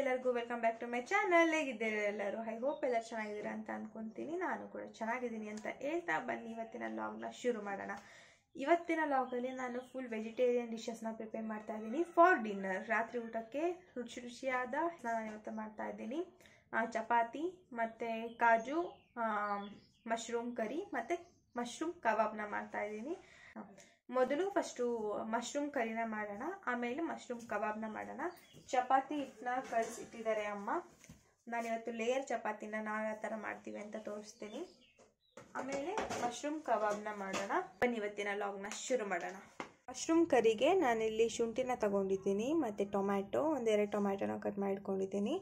ಎಲ್ಲರಿಗೂ welcome back to my channel. ಹೇಗಿದ್ದೀರಾ ಎಲ್ಲರೂ? ಐ ಹೋಪ್ ಎಲ್ಲರೂ ಚೆನ್ನಾಗಿದ್ದೀರಾ ಅಂತ ಅನ್ಕೊಂತೀನಿ. ನಾನು ಕೂಡ ಚೆನ್ನಾಗಿದ್ದೀನಿ ಅಂತ ಹೇಳ್ತಾ ಬನ್ನಿ ಇವತ್ತಿನ ಲಾಗ್ನ ಶುರು ಮಾಡೋಣ. ಇವತ್ತಿನ ಲಾಗಲ್ಲಿ ನಾನು ಫುಲ್ ವೆಜಿಟೇರಿಯನ್ ಡಿಶಸ್ನ ಪ್ರಿಪೇರ್ ಮಾಡ್ತಾ ಇದ್ದೀನಿ ಫಾರ್ ಡಿನ್ನರ್. ರಾತ್ರಿ ಊಟಕ್ಕೆ ರುಚಿಯಾದ ನಾನು ಇವತ್ತು ಮಾಡ್ತಾ ಇದ್ದೀನಿ ಚಪಾತಿ ಮತ್ತು ಕಾಜು ಮಶ್ರೂಮ್ ಕರಿ ಮತ್ತು ಮಶ್ರೂಮ್ ಕಬಾಬ್ನ ಮಾಡ್ತಾ ಇದ್ದೀನಿ. ಮೊದಲು ಫಸ್ಟು ಮಶ್ರೂಮ್ ಕರಿನ ಮಾಡೋಣ, ಆಮೇಲೆ ಮಶ್ರೂಮ್ ಕಬಾಬ್ನ ಮಾಡೋಣ. ಚಪಾತಿ ಹಿಟ್ಟನ್ನ ಕಳಿಸಿಟ್ಟಿದ್ದಾರೆ ಅಮ್ಮ. ನಾನಿವತ್ತು ಲೇಯರ್ ಚಪಾತಿನ ನಾವು ಯಾವ ಥರ ಮಾಡ್ತೀವಿ ಅಂತ ತೋರಿಸ್ತೀನಿ. ಆಮೇಲೆ ಮಶ್ರೂಮ್ ಕಬಾಬ್ನ ಮಾಡೋಣ. ಬನ್ನಿ ಇವತ್ತಿನ ಲಾಗ್ನ ಶುರು ಮಾಡೋಣ. ಮಶ್ರೂಮ್ ಕರಿಗೆ ನಾನಿಲ್ಲಿ ಶುಂಠಿನ ತಗೊಂಡಿದ್ದೀನಿ, ಮತ್ತು ಟೊಮ್ಯಾಟೊ ಒಂದೆರಡು ಟೊಮ್ಯಾಟೊನ ಕಟ್ ಮಾಡಿಟ್ಕೊಂಡಿದ್ದೀನಿ,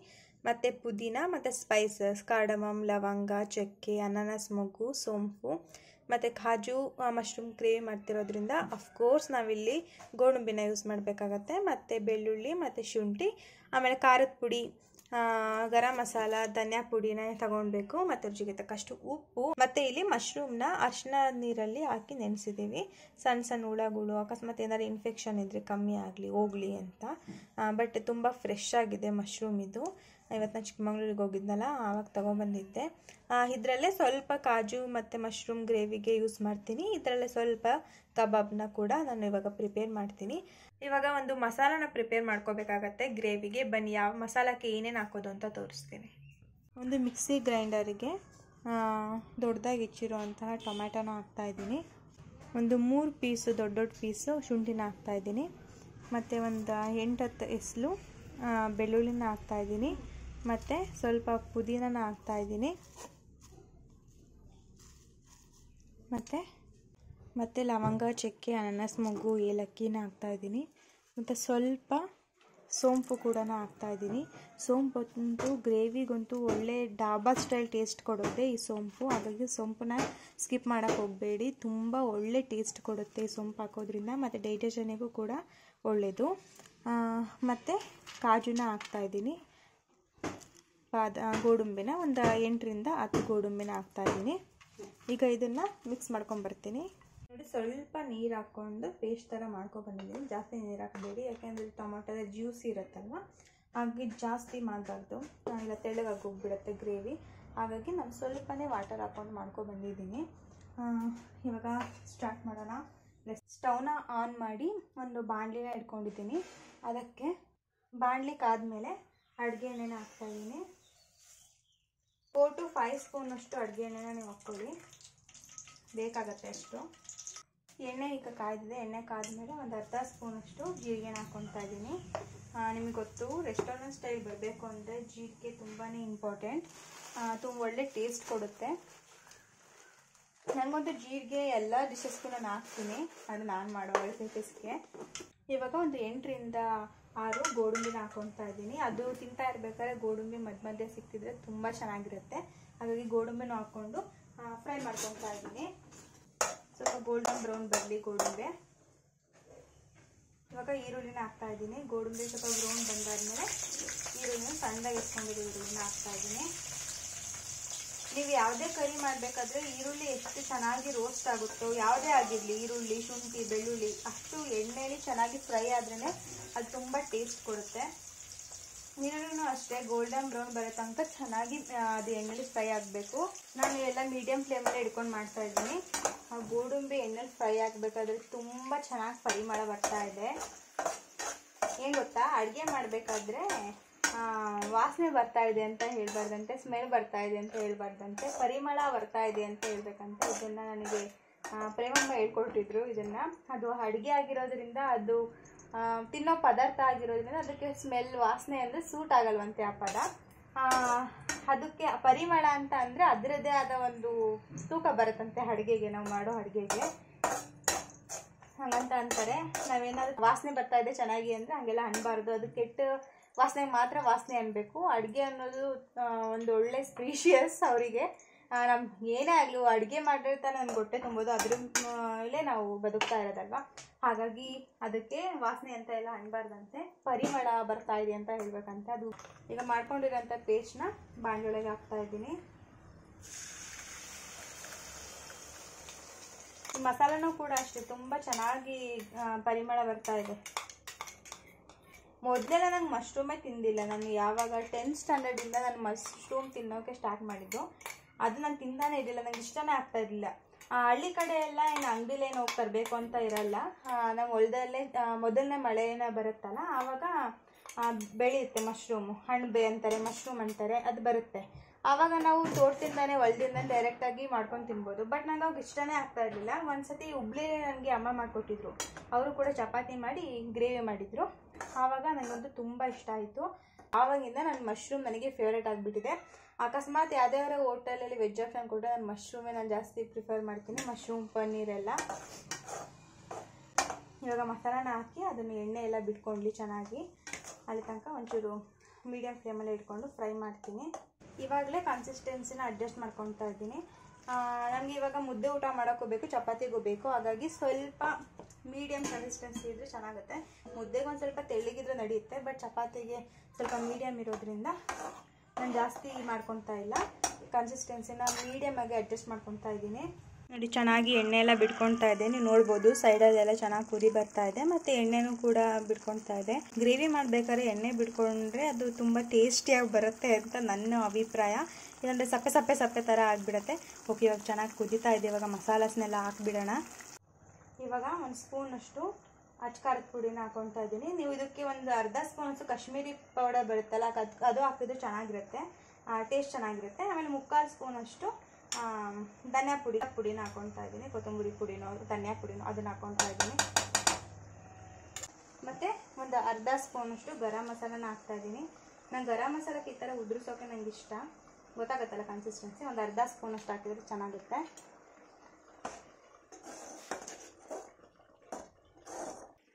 ಮತ್ತು ಪುದೀನ ಮತ್ತು ಸ್ಪೈಸಸ್ ಕಾರ್ಡಮಮ್, ಲವಂಗ, ಚಕ್ಕೆ, ಅನಾನಸ್ ಮೊಗ್ಗು, ಸೋಂಪು ಮತ್ತು ಕಾಜು. ಮಶ್ರೂಮ್ ಗ್ರೇವಿ ಮಾಡ್ತಿರೋದ್ರಿಂದ ಅಫ್ಕೋರ್ಸ್ ನಾವಿಲ್ಲಿ ಗೋಡಂಬಿನ ಯೂಸ್ ಮಾಡಬೇಕಾಗತ್ತೆ, ಮತ್ತು ಬೆಳ್ಳುಳ್ಳಿ ಮತ್ತು ಶುಂಠಿ, ಆಮೇಲೆ ಖಾರದ ಪುಡಿ, ಗರಂ ಮಸಾಲ, ಧನಿಯಾ ಪುಡಿನ ತಗೊಳ್ಬೇಕು, ಮತ್ತು ರುಚಿಗೆ ತಕ್ಕಷ್ಟು ಉಪ್ಪು. ಮತ್ತು ಇಲ್ಲಿ ಮಶ್ರೂಮ್ನ ಅರಿಶಿನ ನೀರಲ್ಲಿ ಹಾಕಿ ನೆನೆಸಿದ್ದೀವಿ. ಸಣ್ಣ ಸಣ್ಣ ಹುಳಗಳು ಅಕಸ್ಮಾತ್ ಏನಾದ್ರು ಇನ್ಫೆಕ್ಷನ್ ಇದ್ದರೆ ಕಮ್ಮಿ ಆಗಲಿ ಹೋಗಲಿ ಅಂತ. ಬಟ್ ತುಂಬ ಫ್ರೆಶ್ ಆಗಿದೆ ಮಶ್ರೂಮ್ ಇದು. ಇವತ್ತು ನಾನು ಚಿಕ್ಕಮಂಗ್ಳೂರಿಗೆ ಹೋಗಿದ್ನಲ್ಲ ಆವಾಗ ತೊಗೊಂಬಂದಿದ್ದೆ. ಇದರಲ್ಲೇ ಸ್ವಲ್ಪ ಕಾಜು ಮತ್ತು ಮಶ್ರೂಮ್ ಗ್ರೇವಿಗೆ ಯೂಸ್ ಮಾಡ್ತೀನಿ. ಇದರಲ್ಲೇ ಸ್ವಲ್ಪ ಕಬಾಬ್ನ ಕೂಡ ನಾನು ಇವಾಗ ಪ್ರಿಪೇರ್ ಮಾಡ್ತೀನಿ. ಇವಾಗ ಒಂದು ಮಸಾಲಾನ ಪ್ರಿಪೇರ್ ಮಾಡ್ಕೋಬೇಕಾಗತ್ತೆ ಗ್ರೇವಿಗೆ. ಬನ್ನಿ ಯಾವ ಮಸಾಲಕ್ಕೆ ಏನೇನು ಹಾಕೋದು ಅಂತ ತೋರಿಸ್ತೀನಿ. ಒಂದು ಮಿಕ್ಸಿ ಗ್ರೈಂಡರಿಗೆ ದೊಡ್ಡದಾಗಿ ಹೆಚ್ಚಿರುವಂತಹ ಟೊಮ್ಯಾಟೊನ ಹಾಕ್ತಾಯಿದ್ದೀನಿ. ಒಂದು 3 ಪೀಸು ದೊಡ್ಡ ಪೀಸು ಶುಂಠಿನ ಹಾಕ್ತಾಯಿದ್ದೀನಿ, ಮತ್ತು ಒಂದು 8-10 ಎಸಳು ಬೆಳ್ಳುಳ್ಳಿನ ಹಾಕ್ತಾಯಿದ್ದೀನಿ, ಮತ್ತು ಸ್ವಲ್ಪ ಪುದೀನನ ಹಾಕ್ತಾಯಿದ್ದೀನಿ, ಮತ್ತು ಲವಂಗ, ಚಕ್ಕೆ, ಅನಾನಸ್ ಮೊಗ್ಗು, ಏಲಕ್ಕಿನ ಹಾಕ್ತಾಯಿದ್ದೀನಿ, ಮತ್ತು ಸ್ವಲ್ಪ ಸೋಂಪು ಕೂಡ ಹಾಕ್ತಾಯಿದ್ದೀನಿ. ಸೋಂಪು ಅಂತೂ ಗ್ರೇವಿಗಂತೂ ಒಳ್ಳೆ ಡಾಬಾ ಸ್ಟೈಲ್ ಟೇಸ್ಟ್ ಕೊಡುತ್ತೆ ಈ ಸೋಂಪು. ಹಾಗಾಗಿ ಸೋಂಪನ್ನ ಸ್ಕಿಪ್ ಮಾಡೋಕ್ಕೆ ಹೋಗಬೇಡಿ, ತುಂಬ ಒಳ್ಳೆ ಟೇಸ್ಟ್ ಕೊಡುತ್ತೆ ಈ ಸೋಂಪು ಹಾಕೋದ್ರಿಂದ, ಮತ್ತು ಡೈಜೆಷನಿಗೂ ಕೂಡ ಒಳ್ಳೆಯದು. ಮತ್ತು ಕಾಜುನ ಹಾಕ್ತಾಯಿದ್ದೀನಿ, ಗೋಡಂಬಿನ ಒಂದು 8-10 ಗೋಡಂಬಿನ ಹಾಕ್ತಾಯಿದ್ದೀನಿ. ಈಗ ಇದನ್ನು ಮಿಕ್ಸ್ ಮಾಡ್ಕೊಂಬರ್ತೀನಿ. ನೋಡಿ, ಸ್ವಲ್ಪ ನೀರು ಹಾಕ್ಕೊಂಡು ಪೇಸ್ಟ್ ಥರ ಮಾಡ್ಕೊಬಂದಿದ್ದೀನಿ. ಜಾಸ್ತಿ ನೀರು ಹಾಕಬೇಡಿ, ಯಾಕೆಂದರೆ ಟೊಮೊಟೊದ ಜ್ಯೂಸ್ ಇರುತ್ತಲ್ವ, ಹಾಗೆ ಜಾಸ್ತಿ ಮಾಡಬಾರ್ದು, ಇಲ್ಲ ತೆಳ್ಳಗಾಗಿ ಹೋಗ್ಬಿಡುತ್ತೆ ಗ್ರೇವಿ. ಹಾಗಾಗಿ ನಾನು ಸ್ವಲ್ಪನೇ ವಾಟರ್ ಹಾಕ್ಕೊಂಡು ಮಾಡ್ಕೊಬಂದಿದ್ದೀನಿ. ಇವಾಗ ಸ್ಟಾರ್ಟ್ ಮಾಡೋಣ. ಸ್ಟವ್ನ ಆನ್ ಮಾಡಿ ಒಂದು ಬಾಣಲಿನ ಇಟ್ಕೊಂಡಿದ್ದೀನಿ. ಅದಕ್ಕೆ ಬಾಣಲಿ ಕಾದ್ಮೇಲೆ ಅಡುಗೆ ಎಣ್ಣೆನ ಹಾಕ್ತಾಯಿದ್ದೀನಿ. 4 to 5 ಸ್ಪೂನಷ್ಟು ಅಡುಗೆ ಎಣ್ಣೆನ ನೀವು ಹಾಕ್ಕೊಳ್ಳಿ, ಬೇಕಾಗತ್ತೆ ಅಷ್ಟು. ಎಣ್ಣೆ ಈಗ ಕಾಯ್ದಿದೆ. ಎಣ್ಣೆ ಕಾದ್ಮೇಲೆ ಒಂದು 10 ಸ್ಪೂನಷ್ಟು ಜೀರಿಗೆನ ಹಾಕ್ಕೊತಾ ಇದ್ದೀನಿ. ನಿಮಗೆ ಗೊತ್ತು, ರೆಸ್ಟೋರೆಂಟ್ ಸ್ಟೈಲ್ ಬರಬೇಕು ಅಂದರೆ ಜೀರಿಗೆ ತುಂಬಾ ಇಂಪಾರ್ಟೆಂಟ್, ತುಂಬ ಒಳ್ಳೆ ಟೇಸ್ಟ್ ಕೊಡುತ್ತೆ. ನನಗಂತೂ ಜೀರಿಗೆ ಎಲ್ಲ ಡಿಶಸ್ಗೂ ನಾನು ಹಾಕ್ತೀನಿ, ಅದು ನಾನು ಮಾಡೋ ರೆಸಿಪೀಸ್ಗೆ. ಇವಾಗ ಒಂದು 8-6 ಗೋಡಂಬಿನ ಹಾಕ್ಕೊತಾ ಇದ್ದೀನಿ. ಅದು ತಿಂತಾ ಇರಬೇಕಾದ್ರೆ ಗೋಡಂಬಿ ಮಧ್ಯೆ ಸಿಕ್ತಿದ್ರೆ ತುಂಬ ಚೆನ್ನಾಗಿರುತ್ತೆ. ಹಾಗಾಗಿ ಗೋಡಂಬಿನ ಹಾಕ್ಕೊಂಡು ಫ್ರೈ ಮಾಡ್ಕೊತಾ ಇದ್ದೀನಿ. ಸ್ವಲ್ಪ ಗೋಲ್ಡನ್ ಬ್ರೌನ್ ಬರಲಿ ಗೋಡಂಬಿ. ಇವಾಗ ಈರುಳ್ಳಿನ ಹಾಕ್ತಾ ಇದ್ದೀನಿ. ಗೋಡಂಬಿ ಸ್ವಲ್ಪ ಬ್ರೌನ್ ಬಂದಾದ್ಮೇಲೆ ಈರುಳ್ಳಿನ ಸಣ್ಣದಾಗಿ ಎತ್ಕೊಂಡಿರೋ ಈರುಳ್ಳಿನ ಹಾಕ್ತಾ ಇದ್ದೀನಿ. ನೀವು ಯಾವುದೇ ಕರಿ ಮಾಡಬೇಕಾದ್ರೆ ಈರುಳ್ಳಿ ಎಷ್ಟು ಚೆನ್ನಾಗಿ ರೋಸ್ಟ್ ಆಗುತ್ತೋ, ಯಾವುದೇ ಆಗಿರಲಿ ಈರುಳ್ಳಿ, ಶುಂಠಿ, ಬೆಳ್ಳುಳ್ಳಿ, ಅಷ್ಟು ಎಣ್ಣೆಯಲ್ಲಿ ಚೆನ್ನಾಗಿ ಫ್ರೈ ಆದ್ರೇ ಅದು ತುಂಬ ಟೇಸ್ಟ್ ಕೊಡುತ್ತೆ. ಈರುಳ್ಳಿನೂ ಅಷ್ಟೇ ಗೋಲ್ಡನ್ ಬ್ರೌನ್ ಬರೋ ತನಕ ಚೆನ್ನಾಗಿ ಅದು ಎಣ್ಣೆಲಿ ಫ್ರೈ ಆಗಬೇಕು. ನಾನು ಎಲ್ಲ ಮೀಡಿಯಮ್ ಫ್ಲೇಮಲ್ಲೇ ಇಟ್ಕೊಂಡು ಮಾಡ್ತಾ ಇದ್ದೀನಿ. ಆ ಗೋಡಂಬಿ ಎಣ್ಣೆಲಿ ಫ್ರೈ ಆಗಬೇಕಾದ್ರೆ ತುಂಬ ಚೆನ್ನಾಗಿ ಪರಿಮಳ ಬರ್ತಾ ಇದೆ. ಏನು ಗೊತ್ತಾ, ಅಡುಗೆ ಮಾಡಬೇಕಾದ್ರೆ ವಾಸನೆ ಬರ್ತಾ ಇದೆ ಅಂತ ಹೇಳ್ಬಾರ್ದಂತೆ, ಸ್ಮೆಲ್ ಬರ್ತಾ ಇದೆ ಅಂತ ಹೇಳ್ಬಾರ್ದಂತೆ, ಪರಿಮಳ ಬರ್ತಾ ಇದೆ ಅಂತ ಹೇಳ್ಬೇಕಂತ. ಇದನ್ನು ನನಗೆ ಪ್ರೇಮಮ್ಮ ಹೇಳ್ಕೊಟ್ಟಿದ್ರು. ಇದನ್ನು ಅದು ಅಡುಗೆ ಆಗಿರೋದ್ರಿಂದ, ಅದು ತಿನ್ನೋ ಪದಾರ್ಥ ಆಗಿರೋದ್ರಿಂದ ಅದಕ್ಕೆ ಸ್ಮೆಲ್, ವಾಸನೆ ಅಂದರೆ ಸೂಟ್ ಆಗಲ್ವಂತೆ ಆ ಪದ. ಅದಕ್ಕೆ ಪರಿಮಳ ಅಂತ ಅಂದರೆ ಅದರದ್ದೇ ಆದ ಒಂದು ತೂಕ ಬರುತ್ತಂತೆ ಅಡುಗೆಗೆ, ನಾವು ಮಾಡೋ ಅಡುಗೆಗೆ ಹಾಗಂತ ಅಂತಾರೆ. ನಾವೇನಾದ್ರೂ ವಾಸನೆ ಬರ್ತಾ ಇದೆ ಚೆನ್ನಾಗಿ ಅಂದರೆ ಹಂಗೆಲ್ಲ ಅನ್ಬಾರ್ದು, ಅದು ಕೆಟ್ಟ ವಾಸನೆಗೆ ಮಾತ್ರ ವಾಸನೆ ಅನ್ಬೇಕು. ಅಡುಗೆ ಅನ್ನೋದು ಒಂದು ಒಳ್ಳೆ ಸ್ಪೀಷಿಯಸ್ ಅವರಿಗೆ. ನಮ್ಮ ಏನೇ ಆಗಲಿ ಅಡುಗೆ ಮಾಡಿರ್ತಾ ನನಗೆ ಹೊಟ್ಟೆ ತುಂಬೋದು, ಅದ್ರ ಮೇಲೆ ನಾವು ಬದುಕ್ತಾ ಇರೋದಲ್ವ. ಹಾಗಾಗಿ ಅದಕ್ಕೆ ವಾಸನೆ ಅಂತ ಎಲ್ಲ ಅನ್ಬಾರ್ದಂತೆ, ಪರಿಮಳ ಬರ್ತಾ ಇದೆ ಅಂತ ಹೇಳ್ಬೇಕಂತೆ. ಅದು ಈಗ ಮಾಡ್ಕೊಂಡಿರೋಂಥ ಪೇಸ್ಟ್ನ ಬಾಣಲೆಗೆ ಹಾಕ್ತಾ ಇದ್ದೀನಿ. ಮಸಾಲನೂ ಕೂಡ ಅಷ್ಟೇ ತುಂಬ ಚೆನ್ನಾಗಿ ಪರಿಮಳ ಬರ್ತಾ ಇದೆ. ಮೊದಲೆಲ್ಲ ನಂಗೆ ಮಶ್ರೂಮೇ ತಿಂದಿಲ್ಲ. ನಾನು ಯಾವಾಗ 10th ಸ್ಟ್ಯಾಂಡರ್ಡಿಂದ ನಾನು ಮಶ್ರೂಮ್ ತಿನ್ನೋಕ್ಕೆ ಸ್ಟಾರ್ಟ್ ಮಾಡಿದ್ದು. ಅದು ನಾನು ತಿಂತಾನೆ ಇರಲಿಲ್ಲ, ನಂಗೆ ಇಷ್ಟನೇ ಆಗ್ತಾ ಇರಲಿಲ್ಲ. ಹಳ್ಳಿ ಕಡೆ ಎಲ್ಲ ಏನು ಅಂಗಡಿಲೇನು ಹೋಗಿ ತರಬೇಕು ಅಂತ ಇರಲ್ಲ. ನಮ್ಮ ಹೊಲದಲ್ಲೇ ಮೊದಲನೇ ಮಳೆನ ಬರುತ್ತಲ್ಲ ಆವಾಗ ಬೆಳೆಯುತ್ತೆ ಮಶ್ರೂಮು. ಹಣ್ಣು ಅಂತಾರೆ, ಮಶ್ರೂಮ್ ಅಂತಾರೆ, ಅದು ಬರುತ್ತೆ. ಆವಾಗ ನಾವು ತೋಟದಿಂದಾನೆ ಹೊಲದಿಂದಾನೆ ಡೈರೆಕ್ಟಾಗಿ ಮಾಡ್ಕೊಂಡು ತಿನ್ಬೋದು. ಬಟ್ ನಂಗೆ ಅವಾಗ ಇಷ್ಟನೇ ಆಗ್ತಾ ಇರಲಿಲ್ಲ. ಒಂದ್ಸತಿ ಹುಬ್ಳಿಲೇ ನನಗೆ ಅಮ್ಮ ಮಾಡಿಕೊಟ್ಟಿದ್ರು. ಅವರು ಕೂಡ ಚಪಾತಿ ಮಾಡಿ ಗ್ರೇವಿ ಮಾಡಿದರು. ಆವಾಗ ನನಗಂತೂ ತುಂಬ ಇಷ್ಟ ಆಯಿತು. ಆವಾಗಿಂದ ನನ್ನ ಮಶ್ರೂಮ್ ನನಗೆ ಫೇವ್ರೇಟ್ ಆಗಿಬಿಟ್ಟಿದೆ. ಅಕಸ್ಮಾತ್ ಯಾವುದಾದ್ರು ಹೋಟೆಲಲ್ಲಿ ವೆಜ್ ಆಪ್ಷನ್ ಕೊಟ್ಟರೆ ನಾನು ಮಶ್ರೂಮೇ ನಾನು ಜಾಸ್ತಿ ಪ್ರಿಫರ್ ಮಾಡ್ತೀನಿ. ಮಶ್ರೂಮ್ ಪನ್ನೀರೆಲ್ಲ. ಇವಾಗ ಮಸಾಲಾನ ಹಾಕಿ ಅದನ್ನು ಎಣ್ಣೆ ಎಲ್ಲ ಬಿಟ್ಕೊಂಡ್ಲಿ ಚೆನ್ನಾಗಿ. ಅಲ್ಲಿ ತನಕ ಒಂಚೂರು ಮೀಡಿಯಮ್ ಫ್ಲೇಮಲ್ಲಿ ಇಟ್ಕೊಂಡು ಫ್ರೈ ಮಾಡ್ತೀನಿ. ಇವಾಗಲೇ ಕನ್ಸಿಸ್ಟೆನ್ಸಿನ ಅಡ್ಜಸ್ಟ್ ಮಾಡ್ಕೊತಾ ಇದ್ದೀನಿ. ನನಗೆ ಇವಾಗ ಮುದ್ದೆ ಊಟ ಮಾಡೋಕ್ಕೂ ಚಪಾತಿಗೂ ಬೇಕು. ಹಾಗಾಗಿ ಸ್ವಲ್ಪ ಮೀಡಿಯಮ್ ಕನ್ಸಿಸ್ಟೆನ್ಸಿ ಇದ್ದರೆ ಚೆನ್ನಾಗುತ್ತೆ. ಮುದ್ದೆಗೆ ಒಂದು ಸ್ವಲ್ಪ ತೆಳ್ಳಗಿದ್ರೆ ನಡೆಯುತ್ತೆ, ಬಟ್ ಚಪಾತಿಗೆ ಸ್ವಲ್ಪ ಮೀಡಿಯಮ್ ಇರೋದ್ರಿಂದ ನಾನು ಜಾಸ್ತಿ ಮಾಡ್ಕೊತಾ ಇಲ್ಲ. ಕನ್ಸಿಸ್ಟೆನ್ಸಿನ ಮೀಡಿಯಮ್ ಆಗಿ ಅಡ್ಜಸ್ಟ್ ಮಾಡ್ಕೊತಾ ಇದ್ದೀನಿ. ನೋಡಿ ಚೆನ್ನಾಗಿ ಎಣ್ಣೆ ಎಲ್ಲ ಬಿಟ್ಕೊತಾ ಇದೆ. ನೀವು ನೋಡ್ಬೋದು ಸೈಡಲ್ಲೆಲ್ಲ ಚೆನ್ನಾಗಿ ಕುದಿ ಬರ್ತಾ ಇದೆ, ಮತ್ತು ಎಣ್ಣೆನೂ ಕೂಡ ಬಿಟ್ಕೊತಾ ಇದೆ. ಗ್ರೇವಿ ಮಾಡಬೇಕಾದ್ರೆ ಎಣ್ಣೆ ಬಿಟ್ಕೊಂಡ್ರೆ ಅದು ತುಂಬ ಟೇಸ್ಟಿಯಾಗಿ ಬರುತ್ತೆ ಅಂತ ನನ್ನ ಅಭಿಪ್ರಾಯ. ಇಲ್ಲಾಂದರೆ ಸಪ್ಪೆ ಸಪ್ಪೆ ಸಪ್ಪೆ ಥರ ಆಗಿಬಿಡುತ್ತೆ. ಓಕೆ, ಇವಾಗ ಚೆನ್ನಾಗಿ ಕುದೀತಾ ಇದೆ. ಇವಾಗ ಮಸಾಲಾಸ್ನೆಲ್ಲ ಹಾಕ್ಬಿಡೋಣ. ಇವಾಗ ಒಂದು ಸ್ಪೂನಷ್ಟು ಅಚ್ಕಾರದ ಪುಡಿನ ಹಾಕ್ಕೊತಾ ಇದ್ದೀನಿ. ನೀವು ಇದಕ್ಕೆ ಒಂದು ಅರ್ಧ ಸ್ಪೂನಷ್ಟು ಕಾಶ್ಮೀರಿ ಪೌಡರ್ ಬರುತ್ತಲ್ಲ, ಅದು ಹಾಕಿದ್ರೆ ಚೆನ್ನಾಗಿರುತ್ತೆ, ಟೇಸ್ಟ್ ಚೆನ್ನಾಗಿರುತ್ತೆ. ಆಮೇಲೆ 3/4 ಸ್ಪೂನಷ್ಟು ಧನಿಯಾ ಪುಡಿನ ಹಾಕ್ಕೊತಾ ಇದ್ದೀನಿ. ಕೊತ್ತಂಬರಿ ಪುಡಿನೋ ಧನಿಯಾ ಪುಡಿನೋ ಅದನ್ನು ಹಾಕ್ಕೊತಾ ಇದ್ದೀನಿ. ಮತ್ತು ಒಂದು ಅರ್ಧ ಸ್ಪೂನಷ್ಟು ಗರಂ ಮಸಾಲಾನ ಹಾಕ್ತಾಯಿದ್ದೀನಿ. ನಾನು ಗರಂ ಮಸಾಲಕ್ಕೆ ಈ ಥರ ಉದುರಿಸೋಕೆ ನನಗೆ ಇಷ್ಟ. ಗೊತ್ತಾಗುತ್ತಲ್ಲ ಕನ್ಸಿಸ್ಟೆನ್ಸಿ. ಒಂದು ಅರ್ಧ ಸ್ಪೂನಷ್ಟು ಹಾಕಿದ್ರೆ ಚೆನ್ನಾಗುತ್ತೆ.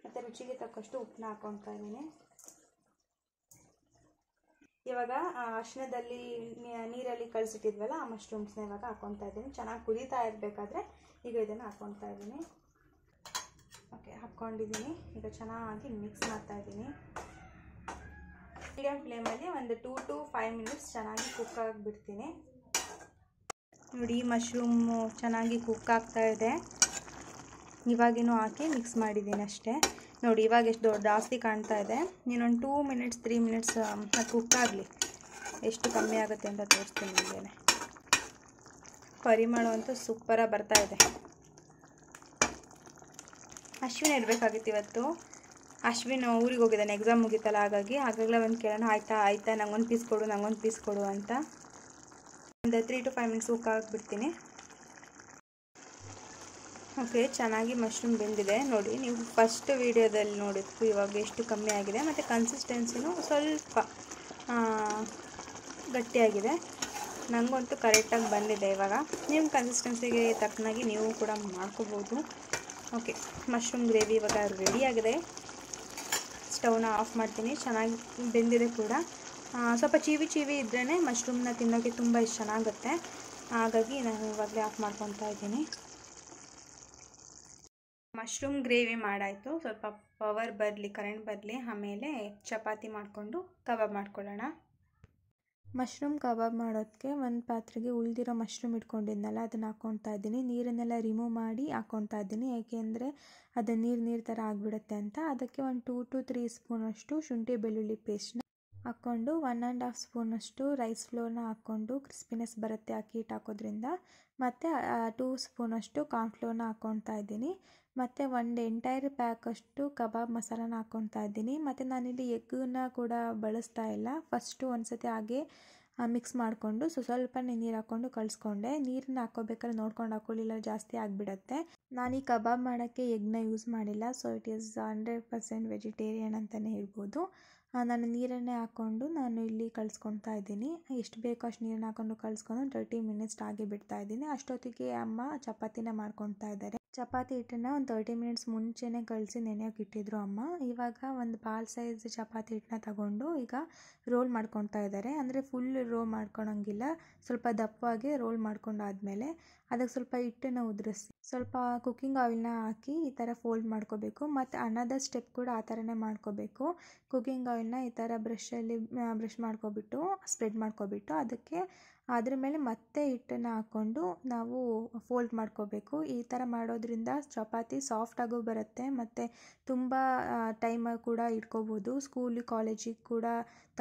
ಮತ್ತು ರುಚಿಗೆ ತಕ್ಕಷ್ಟು ಉಪ್ಪನ್ನ ಹಾಕ್ಕೊತಾ ಇದ್ದೀನಿ. ಇವಾಗ ಅರಿಶಿಣದಲ್ಲಿ ನೀರಲ್ಲಿ ಕಳಿಸಿಟ್ಟಿದ್ವಲ್ಲ ಆ ಮಶ್ರೂಮ್ಸ್ನ ಇವಾಗ ಹಾಕ್ಕೊತಾ ಇದ್ದೀನಿ. ಚೆನ್ನಾಗಿ ಕುದೀತಾ ಇರಬೇಕಾದ್ರೆ ಈಗ ಇದನ್ನು ಹಾಕ್ಕೊತಾ ಇದ್ದೀನಿ. ಓಕೆ, ಹಾಕ್ಕೊಂಡಿದ್ದೀನಿ. ಈಗ ಚೆನ್ನಾಗಿ ಮಿಕ್ಸ್ ಮಾಡ್ತಾ ಇದ್ದೀನಿ. ಮೀಡಿಯಮ್ ಫ್ಲೇಮಲ್ಲಿ ಒಂದು 2 to 5 ಮಿನಿಟ್ಸ್ ಚೆನ್ನಾಗಿ ಕುಕ್ ಆಗಿಬಿಡ್ತೀನಿ. ನೋಡಿ, ಮಶ್ರೂಮು ಚೆನ್ನಾಗಿ ಕುಕ್ ಆಗ್ತಾ ಇದೆ. ಇವಾಗಿನೂ ಹಾಕಿ ಮಿಕ್ಸ್ ಮಾಡಿದ್ದೀನಿ ಅಷ್ಟೇ. ನೋಡಿ, ಇವಾಗ ಎಷ್ಟು ಜಾಸ್ತಿ ಕಾಣ್ತಾ ಇದೆ. ಇನ್ನೊಂದು 2 ಮಿನಿಟ್ಸ್ 3 ಮಿನಿಟ್ಸ್ ಅದು ಕುಕ್ ಆಗಲಿ. ಎಷ್ಟು ಕಮ್ಮಿ ಆಗುತ್ತೆ ಅಂತ ತೋರಿಸ್ತೀನಿ ನಿಮಗೆ. ಪರಿಮಳ ಅಂತೂ ಸೂಪರಾಗಿ ಬರ್ತಾ ಇದೆ. ಅಶ್ವಿನ್ ಇರಬೇಕಾಗಿತ್ತು ಇವತ್ತು. ಅಶ್ವಿನ್ ಊರಿಗೆ ಹೋಗಿದ್ದಾನೆ, ಎಕ್ಸಾಮ್ ಮುಗಿತಲ್ಲ, ಹಾಗಾಗಲೇ ಒಂದು ಕೇಳೋಣ. ಆಯಿತಾ ನಂಗೊಂದು ಪೀಸ್ ಕೊಡು ಅಂತ. ಒಂದು 3 to 5 ಮಿನಿಟ್ಸ್ ಕುಕ್ ಆಗಿಬಿಡ್ತೀನಿ. ಓಕೆ, ಚೆನ್ನಾಗಿ ಮಶ್ರೂಮ್ ಬೆಂದಿದೆ. ನೋಡಿ, ನೀವು ಫಸ್ಟ್ ವೀಡಿಯೋದಲ್ಲಿ ನೋಡಿದ್ದು ಇವಾಗ ಎಷ್ಟು ಕಮ್ಮಿ ಆಗಿದೆ. ಮತ್ತು ಕನ್ಸಿಸ್ಟೆನ್ಸಿನೂ ಸ್ವಲ್ಪ ಗಟ್ಟಿಯಾಗಿದೆ. ನನಗಂತೂ ಕರೆಕ್ಟಾಗಿ ಬಂದಿದೆ. ಇವಾಗ ನಿಮ್ಮ ಕನ್ಸಿಸ್ಟೆನ್ಸಿಗೆ ತಕ್ಕನಾಗಿ ನೀವು ಕೂಡ ಮಾಡ್ಕೋಬೋದು. ಓಕೆ, ಮಶ್ರೂಮ್ ಗ್ರೇವಿ ಇವಾಗ ರೆಡಿಯಾಗಿದೆ. ಸ್ಟವ್ನ ಆಫ್ ಮಾಡ್ತೀನಿ. ಚೆನ್ನಾಗಿ ಬೆಂದಿದೆ ಕೂಡ. ಸ್ವಲ್ಪ ಚೀವಿ ಇದ್ರೇ ಮಶ್ರೂಮ್ನ ತಿನ್ನೋಕ್ಕೆ ತುಂಬ ಚೆನ್ನಾಗುತ್ತೆ. ಹಾಗಾಗಿ ನಾನು ಇವಾಗಲೇ ಆಫ್ ಮಾಡ್ಕೊತಾ ಇದ್ದೀನಿ. ಮಶ್ರೂಮ್ ಗ್ರೇವಿ ಮಾಡಾಯಿತು. ಸ್ವಲ್ಪ ಕರೆಂಟ್ ಬರಲಿ. ಆಮೇಲೆ ಚಪಾತಿ ಮಾಡಿಕೊಂಡು ಕಬಾಬ್ ಮಾಡ್ಕೊಳ್ಳೋಣ. ಮಶ್ರೂಮ್ ಕಬಾಬ್ ಮಾಡೋದಕ್ಕೆ ಒಂದು ಪಾತ್ರೆಗೆ ಉಳಿದಿರೋ ಮಶ್ರೂಮ್ ಇಟ್ಕೊಂಡಿದ್ನಲ್ಲ ಅದನ್ನು ಹಾಕ್ಕೊತಾ ಇದ್ದೀನಿ. ನೀರನ್ನೆಲ್ಲ ರಿಮೂವ್ ಮಾಡಿ ಹಾಕ್ಕೊತಾ ಇದ್ದೀನಿ, ಏಕೆಂದರೆ ಅದು ನೀರು ಥರ ಆಗಿಬಿಡುತ್ತೆ ಅಂತ. ಅದಕ್ಕೆ ಒಂದು 2 to 3 ಸ್ಪೂನಷ್ಟು ಶುಂಠಿ ಬೆಳ್ಳುಳ್ಳಿ ಪೇಸ್ಟ್ನ ಹಾಕ್ಕೊಂಡು 1.5 ಸ್ಪೂನಷ್ಟು ರೈಸ್ ಫ್ಲೋರ್ನ ಹಾಕ್ಕೊಂಡು ಕ್ರಿಸ್ಪಿನೆಸ್ ಬರುತ್ತೆ ಅಕ್ಕಿ ಹಿಟ್ಟು ಹಾಕೋದ್ರಿಂದ. ಮತ್ತು 2 ಸ್ಪೂನಷ್ಟು ಕಾರ್ನ್ಫ್ಲೋರ್ನ ಹಾಕ್ಕೊತಾ ಇದ್ದೀನಿ. ಮತ್ತು ಒಂದು ಎಂಟೈರ್ ಪ್ಯಾಕಷ್ಟು ಕಬಾಬ್ ಮಸಾಲಾನ ಹಾಕ್ಕೊತಾ ಇದ್ದೀನಿ. ಮತ್ತು ನಾನಿಲ್ಲಿ ಎಗ್ಗನ್ನ ಕೂಡ ಬಳಸ್ತಾ ಇಲ್ಲ. ಫಸ್ಟು ಒಂದು ಸತಿ ಹಾಗೆ ಮಿಕ್ಸ್ ಮಾಡಿಕೊಂಡು ಸ್ವಲ್ಪನೇ ನೀರು ಹಾಕ್ಕೊಂಡು ಕಳಿಸ್ಕೊಂಡೆ. ನೀರನ್ನ ಹಾಕ್ಕೋಬೇಕಾದ್ರೆ ನೋಡ್ಕೊಂಡು ಹಾಕ್ಕೊಳ್ಳಿಲ್ಲ, ಜಾಸ್ತಿ ಆಗಿಬಿಡತ್ತೆ. ನಾನು ಈ ಕಬಾಬ್ ಮಾಡೋಕ್ಕೆ ಎಗ್ನ ಯೂಸ್ ಮಾಡಿಲ್ಲ. ಸೊ ಇಟ್ ಈಸ್ 100% ವೆಜಿಟೇರಿಯನ್ ಅಂತಲೇ ಹೇಳ್ಬೋದು. ನಾನು ನೀರನ್ನೇ ಹಾಕ್ಕೊಂಡು ನಾನು ಇಲ್ಲಿ ಕಳಿಸ್ಕೊತಾ ಇದ್ದೀನಿ. ಎಷ್ಟು ಬೇಕೋ ಅಷ್ಟು ನೀರನ್ನ ಹಾಕ್ಕೊಂಡು ಕಳಿಸ್ಕೊಂಡು 30 ಮಿನಿಟ್ಸ್ ಹಾಗೆ ಬಿಡ್ತಾ ಇದ್ದೀನಿ. ಅಷ್ಟೊತ್ತಿಗೆ ಅಮ್ಮ ಚಪಾತಿನ ಮಾಡ್ಕೊತಾ ಇದ್ದಾರೆ. ಚಪಾತಿ ಹಿಟ್ಟನ್ನು ಒಂದು 30 ಮಿನಿಟ್ಸ್ ಮುಂಚೆನೇ ಕಳಿಸಿ ನೆನೆಯೋಕೆ ಇಟ್ಟಿದ್ರು ಅಮ್ಮ. ಇವಾಗ ಒಂದು ಬಾಲ್ ಸೈಜ್ ಚಪಾತಿ ಹಿಟ್ಟನ್ನ ತಗೊಂಡು ಈಗ ರೋಲ್ ಮಾಡ್ಕೊತಾ ಇದ್ದಾರೆ. ಅಂದರೆ ಫುಲ್ ರೋಲ್ ಮಾಡ್ಕೊಳಂಗಿಲ್ಲ, ಸ್ವಲ್ಪ ದಪ್ಪವಾಗಿ ರೋಲ್ ಮಾಡ್ಕೊಂಡಾದ್ಮೇಲೆ ಅದಕ್ಕೆ ಸ್ವಲ್ಪ ಹಿಟ್ಟನ್ನು ಉದುರಿಸಿ ಸ್ವಲ್ಪ ಕುಕ್ಕಿಂಗ್ ಆಯಿಲ್ನ ಹಾಕಿ ಈ ಥರ ಫೋಲ್ಡ್ ಮಾಡ್ಕೋಬೇಕು. ಮತ್ತು ಅನದರ್ ಸ್ಟೆಪ್ ಕೂಡ ಆ ಥರನೇ ಮಾಡ್ಕೋಬೇಕು. ಕುಕ್ಕಿಂಗ್ ಆಯಿಲ್ನ ಈ ಥರ ಬ್ರಷಲ್ಲಿ ಬ್ರಷ್ ಮಾಡ್ಕೊಬಿಟ್ಟು ಸ್ಪ್ರೆಡ್ ಮಾಡ್ಕೊಬಿಟ್ಟು ಅದಕ್ಕೆ ಅದ್ರ ಮೇಲೆ ಮತ್ತೆ ಹಿಟ್ಟನ್ನು ಹಾಕ್ಕೊಂಡು ನಾವು ಫೋಲ್ಡ್ ಮಾಡ್ಕೋಬೇಕು. ಈ ಥರ ಮಾಡೋದ್ರಿಂದ ಚಪಾತಿ ಸಾಫ್ಟಾಗೂ ಬರುತ್ತೆ ಮತ್ತು ತುಂಬ ಟೈಮ್ ಕೂಡ ಇಟ್ಕೋಬೋದು. ಸ್ಕೂಲು ಕಾಲೇಜಿಗೆ ಕೂಡ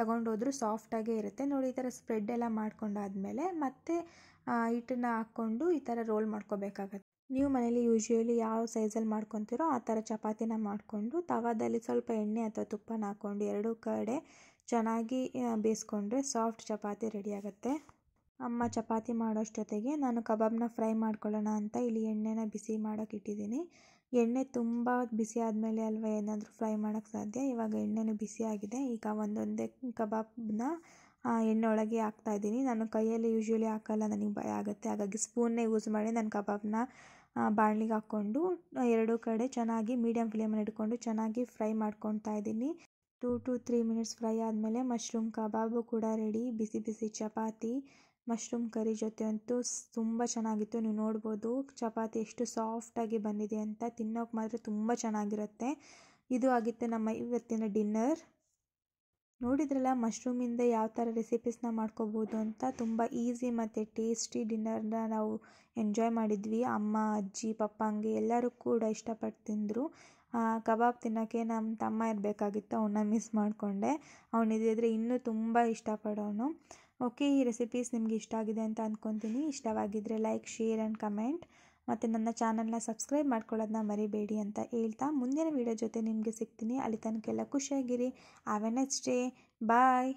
ತಗೊಂಡೋದ್ರೂ ಸಾಫ್ಟಾಗೇ ಇರುತ್ತೆ. ನೋಡಿ ಈ ಥರ ಸ್ಪ್ರೆಡ್ ಎಲ್ಲ ಮಾಡ್ಕೊಂಡಾದ್ಮೇಲೆ ಮತ್ತೆ ಹಿಟ್ಟನ್ನು ಹಾಕ್ಕೊಂಡು ಈ ಥರ ರೋಲ್ ಮಾಡ್ಕೋಬೇಕಾಗತ್ತೆ. ನೀವು ಮನೇಲಿ ಯೂಶ್ವಲಿ ಯಾವ ಸೈಜಲ್ಲಿ ಮಾಡ್ಕೊತೀರೋ ಆ ಥರ ಚಪಾತಿನ ಮಾಡಿಕೊಂಡು ತವಾದಲ್ಲಿ ಸ್ವಲ್ಪ ಎಣ್ಣೆ ಅಥವಾ ತುಪ್ಪನ ಹಾಕ್ಕೊಂಡು ಎರಡೂ ಕಡೆ ಚೆನ್ನಾಗಿ ಬೇಯಿಸ್ಕೊಂಡ್ರೆ ಸಾಫ್ಟ್ ಚಪಾತಿ ರೆಡಿ ಆಗುತ್ತೆ. ಅಮ್ಮ ಚಪಾತಿ ಮಾಡೋಷ್ಟೊತ್ತಿಗೆ ನಾನು ಕಬಾಬ್ನ ಫ್ರೈ ಮಾಡ್ಕೊಳ್ಳೋಣ ಅಂತ ಇಲ್ಲಿ ಎಣ್ಣೆನ ಬಿಸಿ ಮಾಡೋಕೆ ಇಟ್ಟಿದ್ದೀನಿ. ಎಣ್ಣೆ ತುಂಬ ಬಿಸಿ ಆದಮೇಲೆ ಅಲ್ವಾ ಏನಾದರೂ ಫ್ರೈ ಮಾಡೋಕ್ಕೆ ಸಾಧ್ಯ. ಇವಾಗ ಎಣ್ಣೆನೂ ಬಿಸಿ ಆಗಿದೆ. ಈಗ ಒಂದೊಂದೇ ಕಬಾಬ್ನ ಎಣ್ಣೆ ಒಳಗೆ ಹಾಕ್ತಾಯಿದ್ದೀನಿ. ನಾನು ಕೈಯಲ್ಲಿ ಯೂಶ್ವಲಿ ಹಾಕಲ್ಲ, ನನಗೆ ಭಯ ಆಗುತ್ತೆ. ಹಾಗಾಗಿ ಸ್ಪೂನ್ನೇ ಯೂಸ್ ಮಾಡಿ ನಾನು ಕಬಾಬ್ನ ಬಾಣಲಿಗೆ ಹಾಕ್ಕೊಂಡು ಎರಡೂ ಕಡೆ ಚೆನ್ನಾಗಿ ಮೀಡಿಯಮ್ ಫ್ಲೇಮಲ್ಲಿ ಇಟ್ಕೊಂಡು ಚೆನ್ನಾಗಿ ಫ್ರೈ ಮಾಡ್ಕೊತಾ ಇದ್ದೀನಿ. 2 to 3 ಮಿನಿಟ್ಸ್ ಫ್ರೈ ಆದಮೇಲೆ ಮಶ್ರೂಮ್ ಕಬಾಬು ಕೂಡ ರೆಡಿ. ಬಿಸಿ ಬಿಸಿ ಚಪಾತಿ ಮಶ್ರೂಮ್ ಕರಿ ಜೊತೆ ಅಂತೂ ತುಂಬ ಚೆನ್ನಾಗಿತ್ತು. ನೀವು ನೋಡ್ಬೋದು ಚಪಾತಿ ಎಷ್ಟು ಸಾಫ್ಟಾಗಿ ಬಂದಿದೆ ಅಂತ. ತಿನ್ನೋಕೆ ಮಾತ್ರ ತುಂಬ ಚೆನ್ನಾಗಿರುತ್ತೆ. ಇದು ಆಗಿತ್ತು ನಮ್ಮ ಇವತ್ತಿನ ಡಿನ್ನರ್. ನೋಡಿದ್ರಲ್ಲ ಮಶ್ರೂಮಿಂದ ಯಾವ ಥರ ರೆಸಿಪೀಸ್ನ ಮಾಡ್ಕೋಬೋದು ಅಂತ. ತುಂಬ ಈಸಿ ಮತ್ತು ಟೇಸ್ಟಿ ಡಿನ್ನರ್ನ ನಾವು ಎಂಜಾಯ್ ಮಾಡಿದ್ವಿ. ಅಮ್ಮ, ಅಜ್ಜಿ, ಪಪ್ಪಂಗೆ ಎಲ್ಲರೂ ಕೂಡ ಇಷ್ಟಪಟ್ಟು ತಿಂದರು. ಕಬಾಬ್ ತಿನ್ನೋಕ್ಕೆ ನಮ್ಮ ತಮ್ಮ ಇರಬೇಕಾಗಿತ್ತು, ಅವನ್ನ ಮಿಸ್ ಮಾಡಿಕೊಂಡೆ. ಅವನಿದ್ದರೆ ಇನ್ನೂ ತುಂಬ ಇಷ್ಟಪಡೋನು. ಓಕೆ, ಈ ರೆಸಿಪೀಸ್ ನಿಮಗೆ ಇಷ್ಟ ಆಗಿದೆ ಅಂತ ಅಂದ್ಕೊತೀನಿ. ಇಷ್ಟವಾಗಿದ್ದರೆ ಲೈಕ್, ಶೇರ್ ಆ್ಯಂಡ್ ಕಮೆಂಟ್ ಮತ್ತು ನನ್ನ ಚಾನಲ್ನ ಸಬ್ಸ್ಕ್ರೈಬ್ ಮಾಡ್ಕೊಳ್ಳೋದನ್ನ ಮರಿಬೇಡಿ ಅಂತ ಹೇಳ್ತಾ ಮುಂದಿನ ವೀಡಿಯೋ ಜೊತೆ ನಿಮಗೆ ಸಿಗ್ತೀನಿ. ಅಲ್ಲಿ ತನಕ ಎಲ್ಲ ಖುಷಿಯಾಗಿರಿ. Have a nice day. Bye.